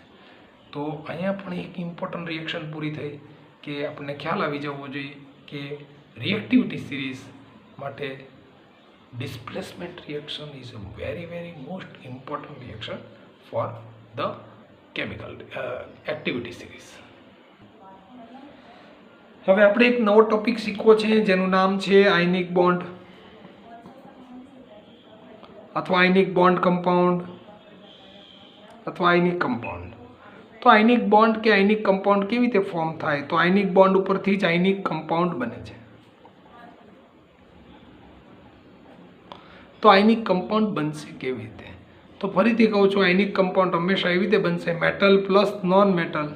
તો અહીંયા પણ એક ઇમ્પોર્ટન્ટ રિએક્શન પૂરી થઈ કે આપણને ખ્યાલ આવી જવો જોઈએ કે રિએક્ટિવિટી સિરીઝ માટે displacement reaction is a very most important reaction for the chemical activity series. હવે આપણે એક નવો ટોપિક શીખવો છે જેનું નામ છે આયનિક બોન્ડ અથવા આયનિક બોન્ડ કમ્પાઉન્ડ અથવા આયનિક કમ્પાઉન્ડ. તો આયનિક બોન્ડ કે આયનિક કમ્પાઉન્ડ કેવી રીતે ફોર્મ થાય? તો આયનિક બોન્ડ ઉપરથી જ આયનિક કમ્પાઉન્ડ બને છે. તો આયનિક કમ્પાઉન્ડ બનશે કેવી રીતે? તો ફરીથી કહું છું, આયનિક કમ્પાઉન્ડ હંમેશા એવી રીતે બનશે મેટલ પ્લસ નોન મેટલ,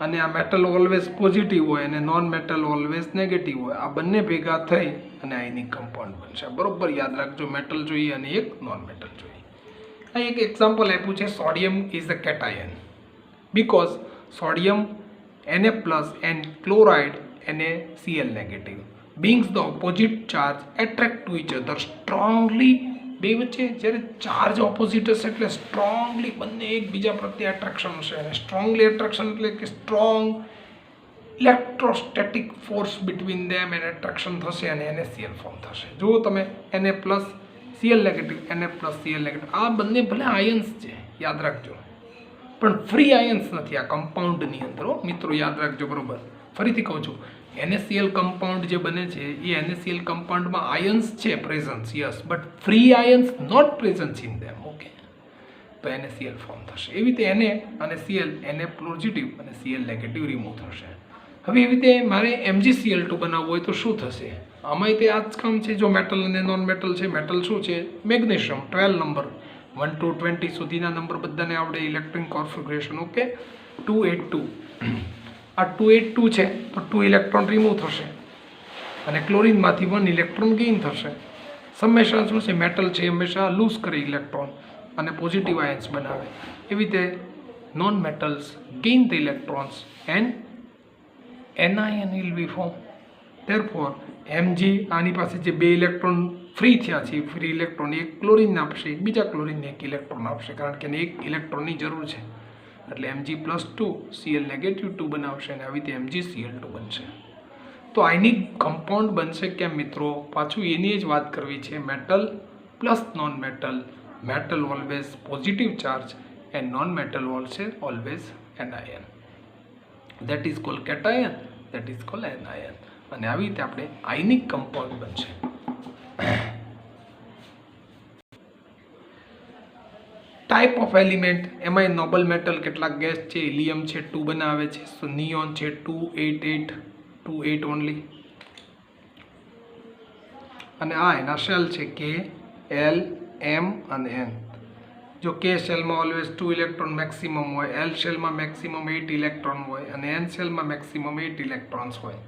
અને આ મેટલ ઓલવેઝ પોઝિટિવ હોય અને નોન મેટલ ઓલવેઝ નેગેટિવ હોય. આ બંને ભેગા થઈ અને આયનિક કમ્પાઉન્ડ બનશે. બરોબર યાદ રાખજો, મેટલ જોઈએ અને એક નોન મેટલ જોઈએ. અહીં એક એક્ઝામ્પલ આપ્યું છે, sodium is a cation because sodium Na+ and chloride NaCl negative beings the opposite charge attract to each other strongly. બે વચ્ચે જ્યારે ચાર્જ ઓપોઝિટ હશે એટલે સ્ટ્રોંગલી બંને એકબીજા પ્રત્યે એટ્રેક્શન હશે. અને સ્ટ્રોંગલી એટ્રેક્શન એટલે કે સ્ટ્રોંગ ઇલેક્ટ્રોસ્ટેટિક ફોર્સ બિટવીન ધેમ એને એટ્રેક્શન થશે અને NaCl ફોર્મ થશે. જુઓ તમે Na+Cl નેગેટિવ, Na+Cl નેગેટિવ, આ બંને ભલે આયન્સ છે યાદ રાખજો, પણ ફ્રી આયન્સ નથી આ કમ્પાઉન્ડની અંદર મિત્રો, યાદ રાખજો. બરોબર, ફરીથી કહું છું, NaCl કમ્પાઉન્ડ જે બને છે એ NaCl કમ્પાઉન્ડમાં આયન્સ છે presence, yes, but free ions not presence in them. Okay, તો NaCl ફોર્મ થશે. એવી રીતે Na અને Cl, Na પોઝિટિવ અને Cl નેગેટિવ રિમૂવ થશે. હવે એવી રીતે મારે MgCl2 બનાવવું હોય તો શું થશે? આમાંય તે આ જ કામ છે. જો મેટલ અને નોન મેટલ છે, મેટલ શું છે? મેગ્નેશિયમ 12 નંબર, 1 to 20 સુધીના નંબર બધાને આવડે. Electron configuration okay, 282. આ 282 છે તો 2 ઇલેક્ટ્રોન રિમૂવ થશે અને ક્લોરિનમાંથી 1 ઇલેક્ટ્રોન ગેઇન થશે. હંમેશા શું છે, મેટલ છે હંમેશા લૂઝ કરે ઇલેક્ટ્રોન અને પોઝિટિવ આયન્સ બનાવે. એવી રીતે non metals gain the electrons and anion will be form. Therefore Mg આની પાસે જે 2 ઇલેક્ટ્રોન ફ્રી થયા છે, ફ્રી ઇલેક્ટ્રોન એક ક્લોરિનને આપશે, બીજા ક્લોરિનને 1 ઇલેક્ટ્રોન આપશે, કારણ કે એને 1 ઇલેક્ટ્રોનની જરૂર છે. એટલે Mg+2 Cl નેગેટિવ 2 બનાવશે અને આવી રીતે MgCl2 બનશે. તો આયનિક કમ્પાઉન્ડ બનશે કેમ મિત્રો? પાછું એની જ વાત કરવી છે. Metal plus non metal, metal always positive charge and non metal always anion. That is called cation, that is called anion. અને આવી રીતે આપણે આયનિક કમ્પાઉન્ડ બનશે. ટાઈપ ઓફ એલિમેન્ટ, એમાંય નોબલ મેટલ કેટલાક ગેસ છે. હિલિયમ છે 2 બનાવે છે, સો નિયોન છે 288 ઓનલી, અને આ એના શેલ છે K, L, M અને N. જો K શેલમાં ઓલવેઝ 2 ઇલેક્ટ્રોન મેક્સિમમ હોય, L શેલમાં મેક્સિમમ 8 ઇલેક્ટ્રોન હોય અને N શેલમાં મેક્સિમમ 8 ઇલેક્ટ્રોન્સ હોય.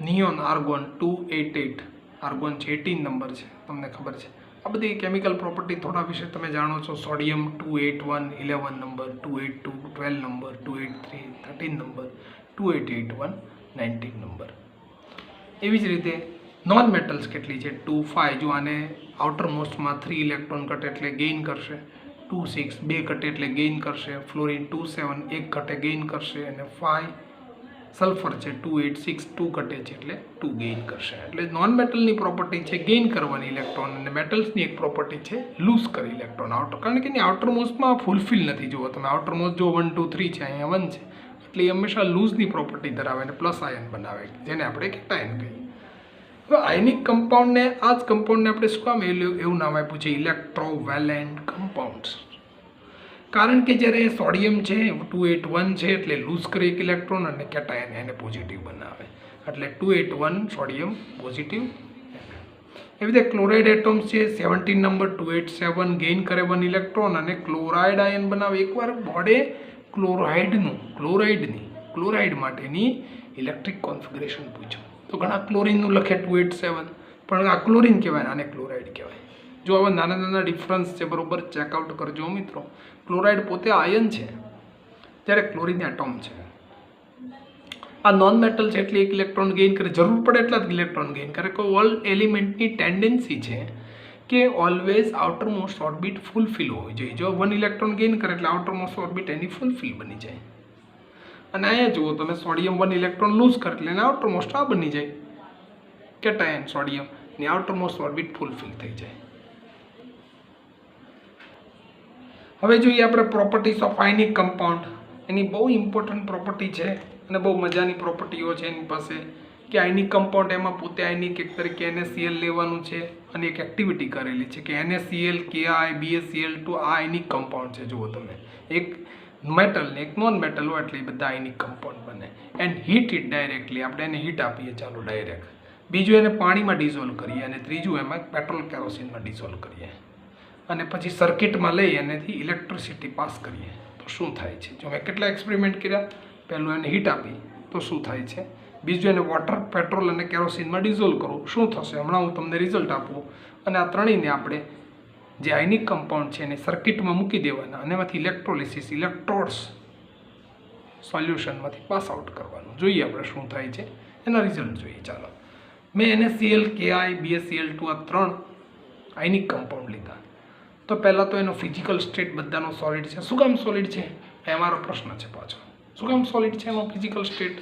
નિયોન આર્ગોન 288, આર્ગોન છે 18 નંબર છે, તમને ખબર છે. આ બધી કેમિકલ પ્રોપર્ટી થોડા વિશે તમે જાણો છો. Sodium 281 11 number, 282 12 number, 283 13 number, 288 19 number. એવી જ રીતે નોન મેટલ્સ કેટલી છે? 25. જો આને આઉટર મોસ્ટમાં 3 ઇલેક્ટ્રોન ઘટે એટલે ગેઇન કરશે, 26 2 ઘટે એટલે ગેઇન કરશે, ફ્લોરિન 27 1 ઘટે ગેઇન કરશે, અને 5 સલ્ફર છે 286 2 ઘટે છે એટલે 2 ગેઇન કરશે. એટલે નોન મેટલની પ્રોપર્ટી છે ગેઇન કરવાની ઇલેક્ટ્રોન, અને મેટલ્સની એક પ્રોપર્ટી છે લૂઝ કરી ઇલેક્ટ્રોન આઉટર, કારણ કે એની આઉટર મોસ્ટમાં ફૂલફિલ નથી. જુઓ તમે આઉટર મોસ્ટ જો 1 2 3 છે, અહીંયા 1 છે, એટલે એ હંમેશા લૂઝની પ્રોપર્ટી ધરાવે અને પ્લસ આયન બનાવે, જેને આપણે કેટાયન કહીએ. હવે આયનિક કમ્પાઉન્ડને, આ જ કમ્પાઉન્ડને આપણે શું કામ એવું નામ આપ્યું છે? ઇલેક્ટ્રોવેલેન્ટ કમ્પાઉન્ડ્સ. કારણ કે જ્યારે સોડિયમ છે 281 છે એટલે લૂઝ કરે 1 ઇલેક્ટ્રોન અને કેટાયન એને પોઝિટિવ બનાવે, એટલે 281 સોડિયમ પોઝિટિવ. એવી રીતે ક્લોરાઇડ એટમ્સ છે 17 નંબર, 287 ગેઇન કરે 1 ઇલેક્ટ્રોન અને ક્લોરાઇડ આયન બનાવે. એકવાર બોર્ડે ક્લોરાઇડ માટેની ઇલેક્ટ્રિક કોન્ફિગરેશન પૂછ્યું તો ઘણા ક્લોરિનનું લખે 287, પણ આ ક્લોરિન કહેવાય, આને ક્લોરાઇડ કહેવાય. જો આવા નાના નાના ડિફરન્સ છે, બરોબર ચેકઆઉટ કરજો મિત્રો. ક્લોરાઇડ પોતે આયન છે, જ્યારે ક્લોરિન એટોમ છે. આ નોન મેટલ છે એટલે એક ઇલેક્ટ્રોન ગેઇન કરે, જરૂર પડે એટલા જ ઇલેક્ટ્રોન ગેઇન કરે. કે ઓલ એલિમેન્ટની ટેન્ડન્સી છે કે always outer most orbit fulfil હોવી જોઈએ. જો 1 ઇલેક્ટ્રોન ગેઇન કરે એટલે આઉટર મોસ્ટ ઓર્બિટ એની ફૂલફિલ બની જાય. અને અહીંયા જુઓ તમે, સોડિયમ 1 ઇલેક્ટ્રોન લૂઝ કરે એટલે એને આઉટર મોસ્ટ આ બની જાય કેટાયન સોડિયમ, ની આઉટર મોસ્ટ ઓર્બિટ ફૂલફિલ થઈ જાય. હવે જોઈએ આપણે પ્રોપર્ટીઝ ઓફ આયનિક કમ્પાઉન્ડ. એની બહુ ઇમ્પોર્ટન્ટ પ્રોપર્ટી છે અને બહુ મજાની પ્રોપર્ટીઓ છે એની પાસે. કે આયનિક કમ્પાઉન્ડ એમાં પોતે આયનિક એક તરીકે NaCl લેવાનું છે અને એક એક્ટિવિટી કરેલી છે કે NaCl, Ki, BaCl2 આ આયનિક કમ્પાઉન્ડ છે. જુઓ તમે, એક મેટલ ને એક નોન મેટલ હોય એટલે એ બધા આયનિક કમ્પાઉન્ડ બને. એન્ડ હીટ ઇટ ડાયરેક્ટલી, આપણે એને હીટ આપીએ ચાલો ડાયરેક્ટ. બીજું એને પાણીમાં ડિઝોલ્વ કરીએ અને ત્રીજું એમાં પેટ્રોલ કેરોસીનમાં ડિઝોલ્વ કરીએ અને પછી સર્કિટમાં લઈ એનેથી ઇલેક્ટ્રિસિટી પાસ કરીએ તો શું થાય છે. જો મેં કેટલા એક્સપેરિમેન્ટ કર્યા, પહેલું એને હીટ આપી તો શું થાય છે, બીજું એને વોટર, પેટ્રોલ અને કેરોસીનમાં ડિઝોલ્વ કરું શું થશે, હમણાં હું તમને રિઝલ્ટ આપું. અને આ ત્રણેયને આપણે જે આયનિક કમ્પાઉન્ડ છે એને સર્કિટમાં મૂકી દેવાના અને એમાંથી ઇલેક્ટ્રોલિસિસ, ઇલેક્ટ્રોડ્સ સોલ્યુશનમાંથી પાસ આઉટ કરવાનું. જોઈએ આપણે શું થાય છે, એના રિઝલ્ટ જોઈએ. ચાલો, મેં NaCl, Ki, BaCl2 આ 3 આયનિક કમ્પાઉન્ડ લીધા. તો પહેલાં તો એનો ફિઝિકલ સ્ટેટ બધાનો સોલિડ છે. શું કામ સોલિડ છે એ અમારો પ્રશ્ન છે પાછો. શું કામ સોલિડ છે એમાં ફિઝિકલ સ્ટેટ?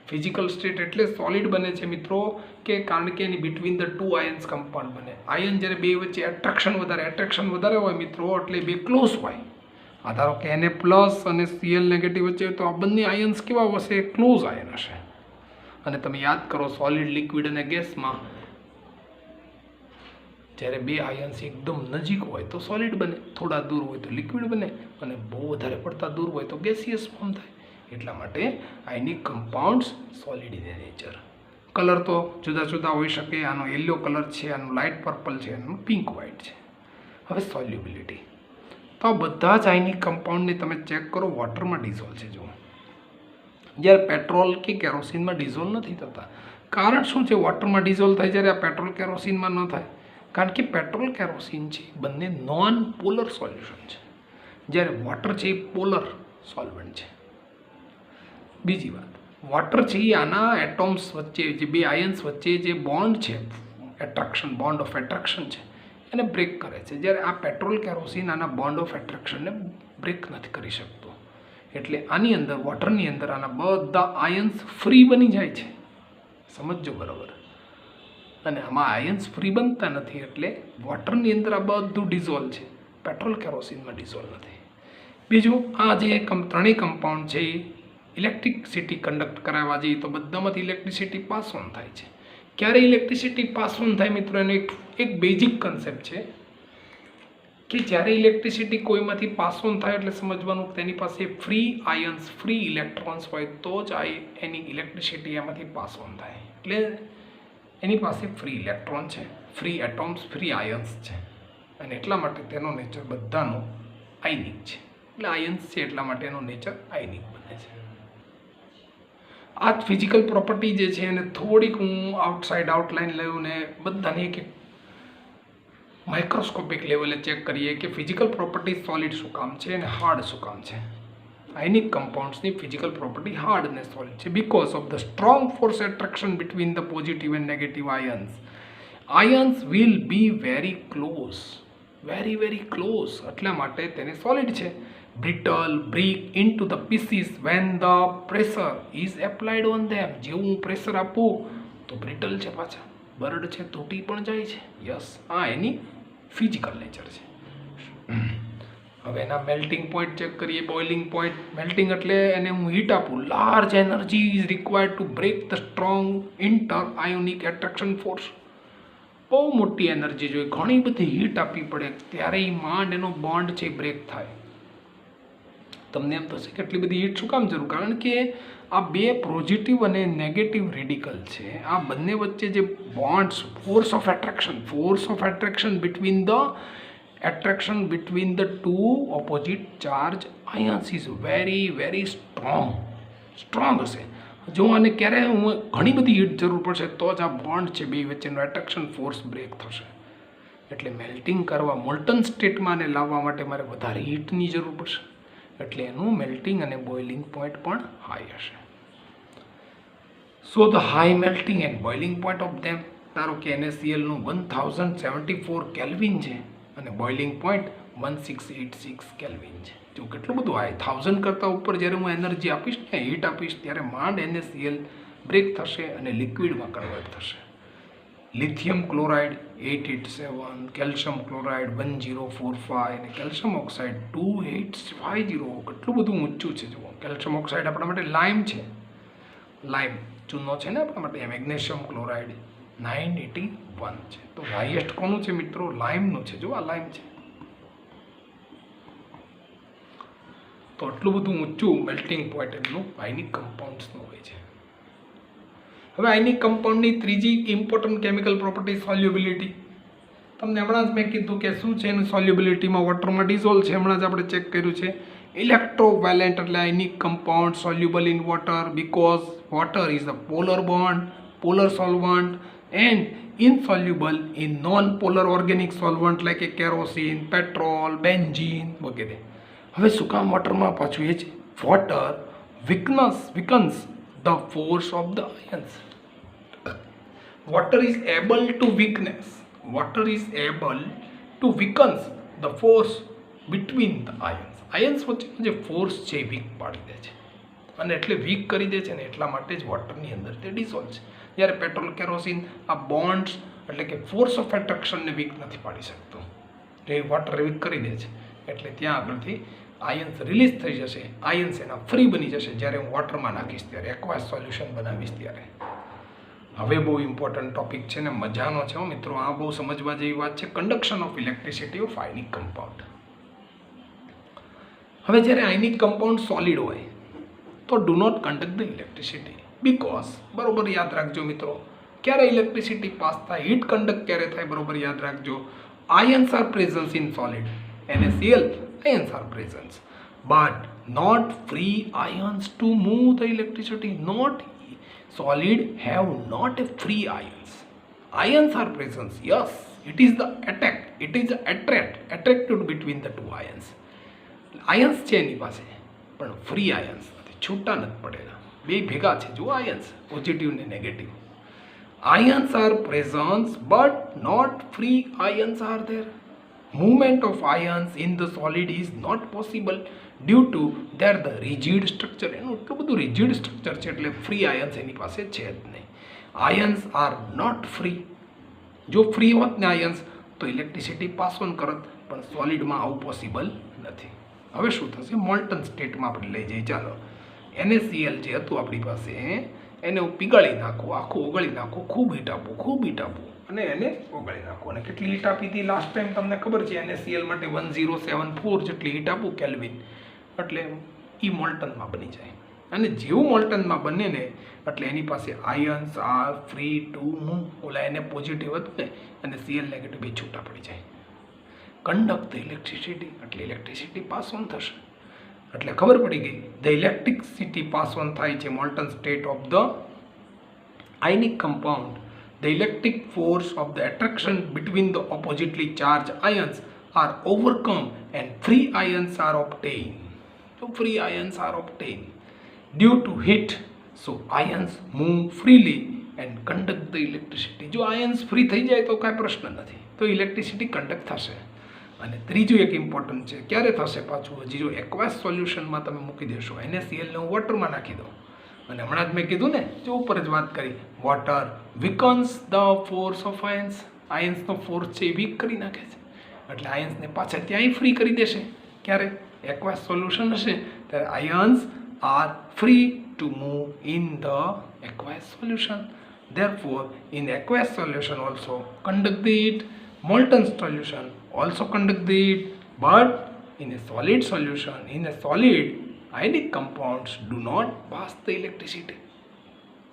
ફિઝિકલ સ્ટેટ એટલે સોલિડ બને છે મિત્રો કે કારણ કે એની બિટવીન ધ 2 આયન્સ કમ્પાઉન્ડ બને. આયન જ્યારે બે વચ્ચે એટ્રેક્શન વધારે હોય મિત્રો એટલે બે ક્લોઝ હોય. આ ધારો કે Na પ્લસ અને Cl નેગેટિવ વચ્ચે તો આ બંને આયન્સ કેવા હશે? ક્લોઝ આયન હશે. અને તમે યાદ કરો, સોલિડ, લિક્વિડ અને ગેસમાં જ્યારે બે આયન્સ એકદમ નજીક હોય તો સોલિડ બને, થોડા દૂર હોય તો લિક્વિડ બને અને બહુ વધારે પડતા દૂર હોય તો ગેસિયસ ફોર્મ થાય. એટલા માટે ionic compounds solid in nature. Colour તો જુદા જુદા હોઈ શકે. આનો યલો કલર છે, આનો લાઇટ પર્પલ છે, આનો પિંક વ્હાઇટ છે. હવે સોલ્યુબિલિટી તો આ બધા જ આયનિક કમ્પાઉન્ડને તમે ચેક કરો, વોટરમાં ડિઝોલ્વ છે. જુઓ, જ્યારે પેટ્રોલ કે કેરોસીનમાં ડિઝોલ્વ નથી થતા. કારણ શું છે વોટરમાં ડિઝોલ્વ થાય જ્યારે આ પેટ્રોલ કેરોસીનમાં ન થાય? કારણ કે પેટ્રોલ કેરોસીન છે બંને નોન પોલર સોલ્યુશન છે, જ્યારે વોટર છે એ પોલર સોલ્વન્ટ છે. બીજી વાત, વોટર છે એ આના એટોમ્સ વચ્ચે, જે બે આયન્સ વચ્ચે જે બોન્ડ છે, એટ્રેક્શન, બોન્ડ ઓફ એટ્રેક્શન છે, એને બ્રેક કરે છે. જ્યારે આ પેટ્રોલ કેરોસીન આના બોન્ડ ઓફ એટ્રેક્શનને બ્રેક નથી કરી શકતો. એટલે આની અંદર, વોટરની અંદર આના બધા આયન્સ ફ્રી બની જાય છે. સમજો બરાબર. અને આમાં આયન્સ ફ્રી બનતા નથી એટલે વોટરની અંદર આ બધું ડિઝોલ્વ છે, પેટ્રોલ કેરોસીનમાં ડિઝોલ્વ નથી. બીજું, આ જે ત્રણેય કમ્પાઉન્ડ છે એ ઇલેક્ટ્રિસિટી કન્ડક્ટ કરાવવા જઈએ તો બધામાંથી ઇલેક્ટ્રિસિટી પાસ ઓન થાય છે. ક્યારે ઇલેક્ટ્રિસિટી પાસ ઓન થાય મિત્રો, એનો એક બેઝિક કન્સેપ્ટ છે કે જ્યારે ઇલેક્ટ્રિસિટી કોઈમાંથી પાસ ઓન થાય એટલે સમજવાનું કે તેની પાસે ફ્રી આયન્સ, ફ્રી ઇલેક્ટ્રોન્સ હોય તો જ એની ઇલેક્ટ્રિસિટી એમાંથી પાસ ઓન થાય. એટલે એની પાસે ફ્રી ઇલેક્ટ્રોન છે, ફ્રી એટોમ્સ, ફ્રી આયન્સ છે અને એટલા માટે તેનો નેચર બધાનો આયનિક છે. એટલે આયન્સ છે એટલા માટે એનો નેચર આયનિક બને છે. આ જ ફિઝિકલ પ્રોપર્ટી જે છે એને થોડીક હું આઉટલાઇન લઉં ને બધાની એક માઇક્રોસ્કોપિક લેવલે ચેક કરીએ કે ફિઝિકલ પ્રોપર્ટી સોલિડ શું કામ છે અને હાર્ડ શું કામ છે. આયનિક કમ્પાઉન્ડ્સની ફિઝિકલ પ્રોપર્ટી હાર્ડ અને સોલિડ છે because of the strong force attraction between the positive and negative ions. Ions will be very close એટલા માટે તેને સોલિડ છે. brittle break into the pieces when the pressure is applied on them. જેવું હું pressure આપું તો brittle છે, પાછા બરડ છે, તૂટી પણ જાય છે. યસ, આ એની ફિઝિકલ નેચર છે. હવે એના મેલ્ટિંગ પોઈન્ટ ચેક કરીએ. બોઇલિંગ પોઈન્ટ, મેલ્ટિંગ એટલે એને હું હીટ આપું. Large energy is required to break the strong inter ionic attraction force. બહુ મોટી એનર્જી જોઈએ, ઘણી બધી હીટ આપવી પડે ત્યારે એ માંડ એનો બોન્ડ છે બ્રેક થાય. તમને એમ થશે કેટલી બધી હીટ શું કામ જરૂર? કારણ કે આ બે પોઝિટિવ અને નેગેટિવ રેડિકલ છે, આ બંને વચ્ચે જે bonds, force of attraction between the two opposite charge ions is very strong હશે. જો આને ક્યારે ઘણી બધી હીટ જરૂર પડશે તો જ આ બોન્ડ છે બે વચ્ચેનો એટ્રેક્શન ફોર્સ બ્રેક થશે. એટલે મેલ્ટિંગ કરવા મોલ્ટન સ્ટેટમાં આને લાવવા માટે મારે વધારે હીટની જરૂર પડશે. એટલે એનું મેલ્ટિંગ અને બોઇલિંગ પોઈન્ટ પણ હાઈ હશે. So the high melting and boiling point of them, ધારો કે NaClનું 1074 કેલ્વિન છે અને બોઇલિંગ પોઈન્ટ 1686 કેલ્વિન છે. જો કેટલું બધું હાઈ, 1000 કરતાં ઉપર જ્યારે હું એનર્જી આપીશ ને, હીટ આપીશ, ત્યારે માંડ NaCl બ્રેક થશે અને લિક્વિડમાં કન્વર્ટ થશે. લિથિયમ ક્લોરાઇડ 887, કેલ્શિયમ ક્લોરાઇડ 1045 અને કેલ્શિયમ ઓક્સાઇડ 2850. કેટલું બધું ઊંચું છે. જુઓ, કેલ્શિયમ ઓક્સાઇડ આપણા માટે લાઇમ છે, લાઇમ ચૂનો છે ને આપણા માટે. મેગ્નેશિયમ ક્લોરાઇડ 981 છે. તો હાઈએસ્ટ કોનું છે મિત્રો? લાઇમનું છે. જો આ લાઇમ છે. તો આટલું બધું ઊંચું મેલ્ટિંગ પોઈન્ટ એમનું આયનિક કમ્પાઉન્ડ્સનું હોય છે. હવે આયનિક કમ્પાઉન્ડની ત્રીજી ઇમ્પોર્ટન્ટ કેમિકલ પ્રોપર્ટી સોલ્યુબિલિટી. તમને હમણાં જ મેં કીધું કે શું છે એનું સોલ્યુબિલિટીમાં વોટરમાં ડિઝોલ્વ છે. હમણાં જ આપણે ચેક કર્યું છે. ઇલેક્ટ્રોવેલેન્ટ એટલે ionic compound soluble in water because water is a polar bond, polar solvent and insoluble in non-polar organic solvent like kerosene, petrol, benzene વગેરે. હવે શું કામ વોટરમાં પાછું એ જ water weakens the force of the ions. Water is able to weaken the force between the ions. Ions વચ્ચેનો જે force છે એ વીક પાડી દે છે અને એટલે વીક કરી દે છે ને એટલા માટે જ વોટરની અંદર તે ડિઝોલ્વ છે. જ્યારે પેટ્રોલ, કેરોસીન આ બોન્ડ્સ એટલે કે ફોર્સ ઓફ એટ્રેક્શનને વીક નથી પાડી શકતો, એ વોટર વીક કરી દે છે. એટલે ત્યાં આગળથી આયન્સ રિલીઝ થઈ જશે, આયન્સ એના ફ્રી બની જશે જ્યારે હું વોટરમાં નાખીશ ત્યારે, એક્વાસ સોલ્યુશન બનાવીશ ત્યારે. હવે બહુ ઇમ્પોર્ટન્ટ ટોપિક છે ને મજાનો છે મિત્રો. આ બહુ સમજવા જેવી વાત છે. Conduction of electricity of ionic compound. હવે જ્યારે આયનિક કમ્પાઉન્ડ સોલિડ હોય તો do not conduct the electricity because, બરોબર યાદ રાખજો મિત્રો, ક્યારે ઇલેક્ટ્રિસિટી પાસ થાય, હીટ કન્ડક્ટ ક્યારે થાય, બરોબર યાદ રાખજો. Ions are presence in solid, NaCl ions are present, but not free ions to move the electricity. Not solid have not a free ions. Ions are present, yes, it is the attracted between the two ions. Ions છે એની પાસે પણ free ions નથી, છૂટા નથી પડેલા, બે ભેગા છે. જો આયન્સ પોઝિટિવ ને negative. Ions are present but not free ions are there. Movement of ions in the solid is not possible due to their the rigid structure. એનું એટલું બધું રિજિડ સ્ટ્રક્ચર છે એટલે ફ્રી આયન્સ એની પાસે છે જ નહીં. Ions are not free. જો ફ્રી હોત ને આયન્સ તો ઇલેક્ટ્રિસિટી પાસ ઓન કરત, પણ સોલિડમાં આવું પોસિબલ નથી. હવે શું થશે? મોલ્ટન સ્ટેટમાં આપણે લઈ જઈએ. ચાલો, NaCl જે હતું આપણી પાસે એને હું પીગાળી નાખું, આખું ઓગળી નાખું, ખૂબ હીટ આપું અને એને ઓગળી નાખું. અને કેટલી હીટ આપી હતી લાસ્ટ ટાઈમ તમને ખબર છે? NaCl માટે 1074 જેટલી હીટ આપું કેલ્વિન, એટલે એ મોલ્ટનમાં બની જાય. અને જેવું મોલ્ટનમાં બને ને એટલે એની પાસે ions are free to move. ઓલા એને પોઝિટિવ હતું ને અને Cl નેગેટિવ બે છૂટા પડી જાય. કન્ડક્ટ ધ ઇલેક્ટ્રિસિટી એટલે ઇલેક્ટ્રિસિટી પાસ ઓન થશે. એટલે ખબર પડી ગઈ, ધ ઇલેક્ટ્રિસિટી પાસ ઓન થાય છે Moulton state of the ionic compound. The electric force of the attraction between the oppositely charged ions are overcome and free ions are obtained. So free ions are obtained due to heat. So ions move freely and conduct the electricity. જો ions free થઈ જાય તો કાંઈ પ્રશ્ન નથી, તો electricity conduct થશે. અને ત્રીજું એક ઇમ્પોર્ટન્ટ છે, ક્યારે થશે પાછું? હજી જો એક્વાસ સોલ્યુશનમાં તમે મૂકી દેશો, NaCl ને વોટરમાં નાખી દો, અને હમણાં જ મેં કીધું ને, જો ઉપર જ વાત કરી, water weakens the force of ions. આયન્સનો ફોર્સ છે એ વીક કરી નાખે છે, એટલે આયન્સને પાછા ત્યાંય ફ્રી કરી દેશે. ક્યારે? એક્વાસ સોલ્યુશન હશે ત્યારે ions are free to move in the aqueous solution. Therefore, in aqueous solution also conduct the heat, molten solution also conduct the heat, but in a solid solution, in a solid ionic compounds do not pass the electricity.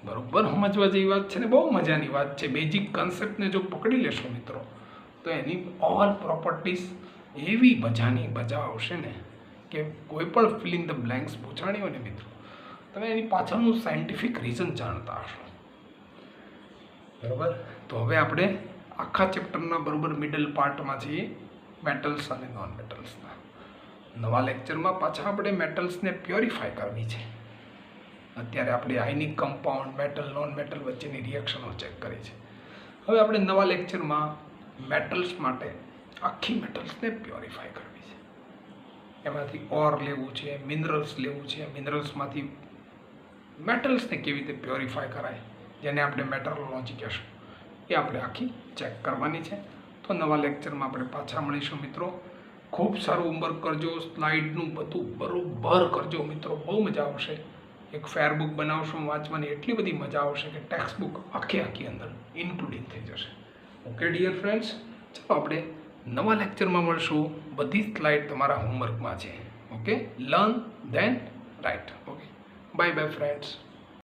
બરોબર સમજવા જેવી વાત છે ને, બહુ મજાની વાત છે. બેઝિક કન્સેપ્ટને જો પકડી લેશો મિત્રો તો એની ઓલ પ્રોપર્ટીઝ એવી મજા આવશે ને કે કોઈ પણ ફિલિંગ ધ બ્લેન્ક્સ પૂછાણી હોય ને મિત્રો તમે એની પાછળનું સાયન્ટિફિક રીઝન જાણતા હશો. બરાબર. તો હવે આપણે આખા ચેપ્ટરના બરાબર મિડલ પાર્ટમાં છીએ, મેટલ્સ અને નોન મેટલ્સના. નવા લેક્ચરમાં પાછા આપણે મેટલ્સને પ્યોરિફાય કરવી છે. અત્યારે આપણે ionic compound, metal, non metal વચ્ચેની રિએક્શનો ચેક કરી છે. હવે આપણે નવા લેક્ચરમાં મેટલ્સ માટે આખી મેટલ્સને પ્યોરિફાય કરવી છે. એમાંથી ઓર લેવું છે, મિનરલ્સ લેવું છે, મિનરલ્સમાંથી મેટલ્સને કેવી રીતે પ્યોરિફાય કરાય, જેને આપણે મેટરોલોજી કહેશું, એ આપણે આખી ચેક કરવાની છે. તો નવા લેક્ચરમાં આપણે પાછા મળીશું મિત્રો. ખૂબ સારું હોમવર્ક કરજો, સ્લાઇડનું બધું બરોબર કરજો મિત્રો, બહુ મજા આવશે. એક ફેર બુક બનાવશું, વાંચવાની એટલી બધી મજા આવશે કે ટેક્સ્ટ બુક આખી અંદર ઇન્ક્લુડિંગ થઈ જશે. ઓકે ડિયર ફ્રેન્ડ્સ, ચાલો આપણે નવા લેક્ચરમાં મળશું. બધી સ્લાઇડ તમારા હોમવર્કમાં છે. Okay, learn then write. Okay, bye bye friends.